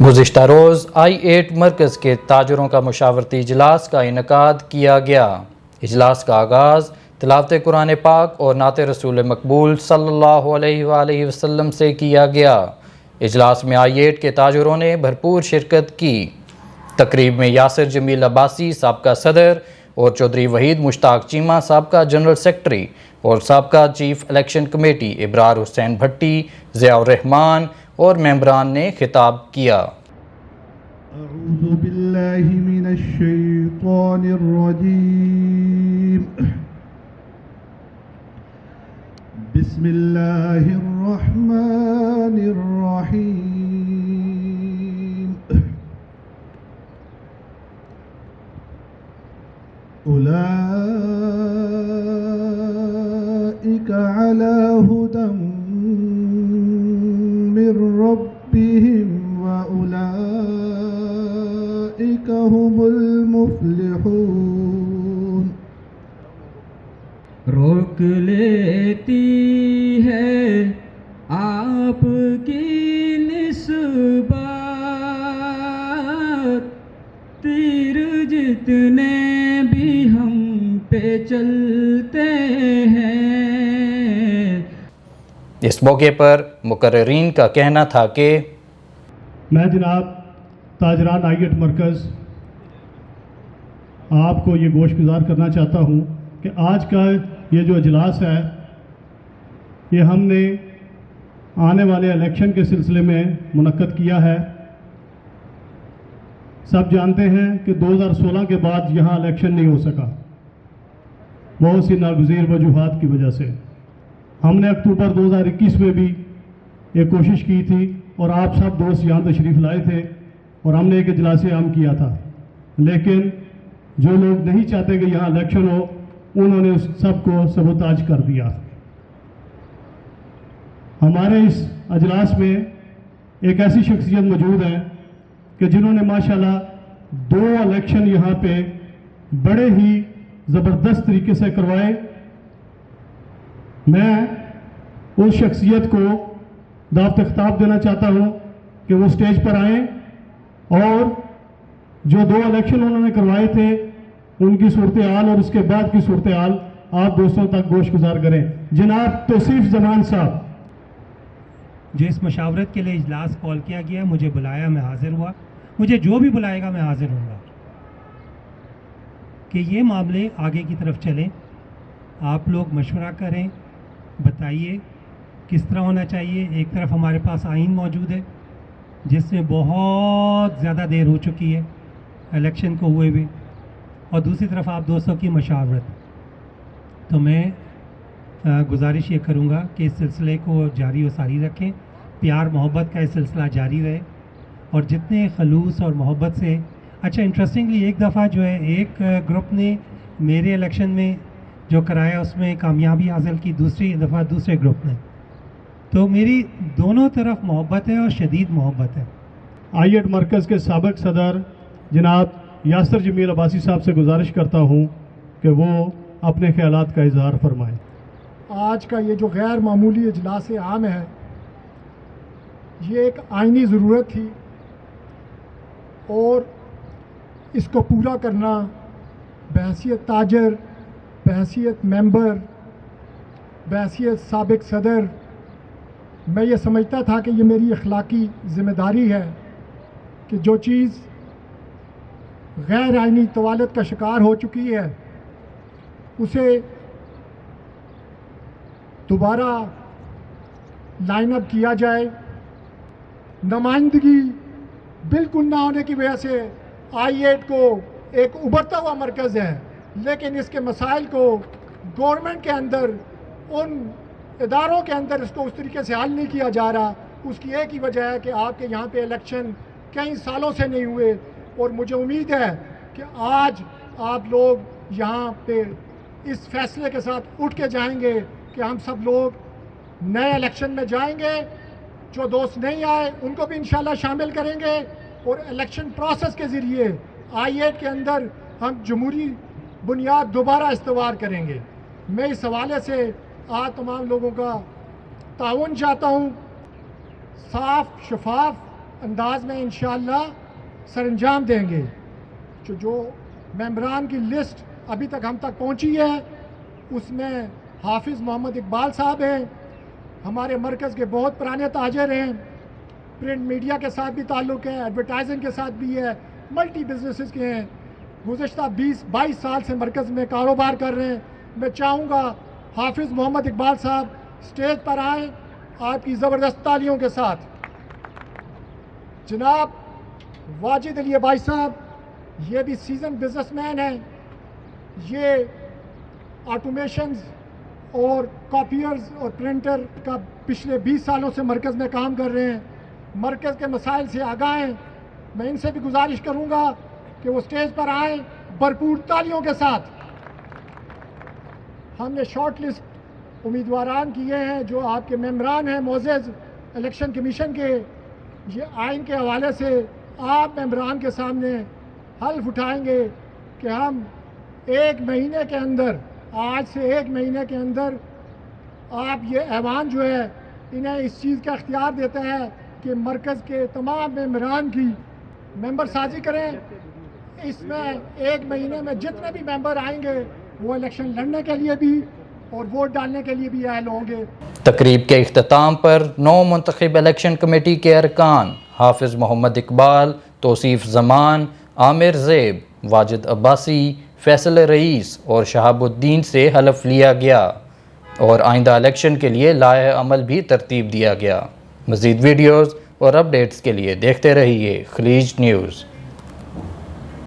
گزشتہ روز I8 مرکز کے تاجروں کا مشاورتی اجلاس کا انعقاد کیا گیا۔ اجلاس کا آغاز تلاوت قرآن پاک اور نعت رسول مقبول صلی اللہ علیہ وآلہ وسلم سے کیا گیا۔ اجلاس میں I8 کے تاجروں نے بھرپور شرکت کی۔ تقریب میں یاسر جمیل عباسی سابقہ صدر اور چودھری وحید مشتاق چیمہ سابقہ جنرل سیکرٹری اور سابقہ چیف الیکشن کمیٹی ابرار حسین بھٹی، ضیاء الرحمان اور ممبران نے خطاب کیا۔ اعوذ باللہ من الشیطان الرجیم، بسم اللہ الرحمن الرحیم۔ اولئک علی ھدی من ربہم واولئک ھم المفلحون۔ روک لیتی ہے آپ کی نسبت، تیر جتنے بھی ہم پہ چلتے ہیں۔ اس موقع پر مقررین کا کہنا تھا کہ میں جناب تاجران I8 مرکز آپ کو یہ گوش گزار کرنا چاہتا ہوں کہ آج کا یہ جو اجلاس ہے یہ ہم نے آنے والے الیکشن کے سلسلے میں منعقد کیا ہے۔ سب جانتے ہیں کہ 2016 کے بعد یہاں الیکشن نہیں ہو سکا، بہت سی ناگزیر وجوہات کی وجہ سے۔ ہم نے اکتوبر 2021 میں بھی یہ کوشش کی تھی اور آپ سب دوست یہاں تشریف لائے تھے اور ہم نے ایک اجلاس عام کیا تھا، لیکن جو لوگ نہیں چاہتے کہ یہاں الیکشن ہو انہوں نے اس سب کو سبوتاج کر دیا۔ ہمارے اس اجلاس میں ایک ایسی شخصیت موجود ہے کہ جنہوں نے ماشاءاللہ 2 الیکشن یہاں پہ بڑے ہی زبردست طریقے سے کروائے۔ میں اس شخصیت کو دعوت خطاب دینا چاہتا ہوں کہ وہ سٹیج پر آئیں اور جو 2 الیکشن انہوں نے کروائے تھے ان کی صورتحال اور اس کے بعد کی صورتحال آپ دوستوں تک گوش گزار کریں۔ جناب توصیف زمان صاحب۔ جس مشاورت کے لیے اجلاس کال کیا گیا، مجھے بلایا، میں حاضر ہوا، مجھے جو بھی بلائے گا میں حاضر ہوں گا کہ یہ معاملے آگے کی طرف چلیں۔ آپ لوگ مشورہ کریں، بتائیے کس طرح ہونا چاہیے۔ ایک طرف ہمارے پاس آئین موجود ہے جس میں بہت زیادہ دیر ہو چکی ہے الیکشن کو ہوئے ہوئے، اور دوسری طرف آپ دوستوں کی مشاورت۔ تو میں گزارش یہ کروں گا کہ اس سلسلے کو جاری و ساری رکھیں، پیار محبت کا یہ سلسلہ جاری رہے، اور جتنے خلوص اور محبت سے۔ اچھا، انٹرسٹنگلی ایک دفعہ جو ہے ایک گروپ نے میرے الیکشن میں جو کرایا اس میں کامیابی حاصل کی، دوسری دفعہ دوسرے گروپ نے، تو میری دونوں طرف محبت ہے اور شدید محبت ہے۔ I8 مرکز کے سابق صدر جناب یاسر جمیل عباسی صاحب سے گزارش کرتا ہوں کہ وہ اپنے خیالات کا اظہار فرمائیں۔ آج کا یہ جو غیر معمولی اجلاس عام ہے یہ ایک آئینی ضرورت تھی، اور اس کو پورا کرنا بحیثیت تاجر، بحیثیت ممبر، بحیثیت سابق صدر، میں یہ سمجھتا تھا کہ یہ میری اخلاقی ذمہ داری ہے کہ جو چیز غیر آئینی طوالت کا شکار ہو چکی ہے اسے دوبارہ لائن اپ کیا جائے۔ نمائندگی بالکل نہ ہونے کی وجہ سے I8 کو ایک ابھرتا ہوا مرکز ہے، لیکن اس کے مسائل کو گورنمنٹ کے اندر، ان اداروں کے اندر اس کو اس طریقے سے حل نہیں کیا جا رہا۔ اس کی ایک ہی وجہ ہے کہ آپ کے یہاں پہ الیکشن کئی سالوں سے نہیں ہوئے، اور مجھے امید ہے کہ آج آپ لوگ یہاں پہ اس فیصلے کے ساتھ اٹھ کے جائیں گے کہ ہم سب لوگ نئے الیکشن میں جائیں گے۔ جو دوست نہیں آئے ان کو بھی انشاءاللہ شامل کریں گے، اور الیکشن پروسیس کے ذریعے I8 کے اندر ہم جمہوری بنیاد دوبارہ استوار کریں گے۔ میں اس حوالے سے آج تمام لوگوں کا تعاون چاہتا ہوں۔ صاف شفاف انداز میں انشاءاللہ سر انجام دیں گے. جو ممبران کی لسٹ ابھی تک ہم تک پہنچی ہے اس میں حافظ محمد اقبال صاحب ہیں, ہمارے مرکز کے بہت پرانے تاجر ہیں, پرنٹ میڈیا کے ساتھ بھی تعلق ہے, ایڈورٹائزنگ کے ساتھ بھی ہے, ملٹی بزنسز کے ہیں, گزشتہ 20-22 سال سے مرکز میں کاروبار کر رہے ہیں. میں چاہوں گا حافظ محمد اقبال صاحب اسٹیج پر آئیں آپ کی زبردست تالیوں کے ساتھ. جناب واجد علی بھائی صاحب یہ بھی سیزن بزنس مین ہیں, یہ آٹومیشنز اور کاپیئرز اور پرنٹر کا پچھلے 20 سالوں سے مرکز میں کام کر رہے ہیں, مرکز کے مسائل سے آگاہ ہیں. میں ان سے بھی گزارش کروں گا کہ وہ اسٹیج پر آئیں بھرپور تالیوں کے ساتھ. ہم نے شارٹ لسٹ امیدواران کیے ہیں جو آپ کے ممبران ہیں معزز الیکشن کمیشن کے. یہ آئین کے حوالے سے آپ ممبران کے سامنے حلف اٹھائیں گے کہ ہم 1 مہینے کے اندر, آج سے 1 مہینے کے اندر آپ یہ ایوان جو ہے انہیں اس چیز کا اختیار دیتا ہے کہ مرکز کے تمام ممبران کی ممبر سازی کریں. اس میں 1 مہینے میں جتنے بھی ممبر آئیں گے وہ الیکشن لڑنے کے لیے بھی اور ووٹ ڈالنے کے لیے بھی اہل ہوں گے. تقریب کے اختتام پر 9 منتخب الیکشن کمیٹی کے ارکان حافظ محمد اقبال, توصیف زمان, عامر زیب, واجد عباسی, فیصل رئیس اور شہاب الدین سے حلف لیا گیا اور آئندہ الیکشن کے لیے لائحہ عمل بھی ترتیب دیا گیا. مزید ویڈیوز اور اپڈیٹس کے لیے دیکھتے رہیے خلیج نیوز.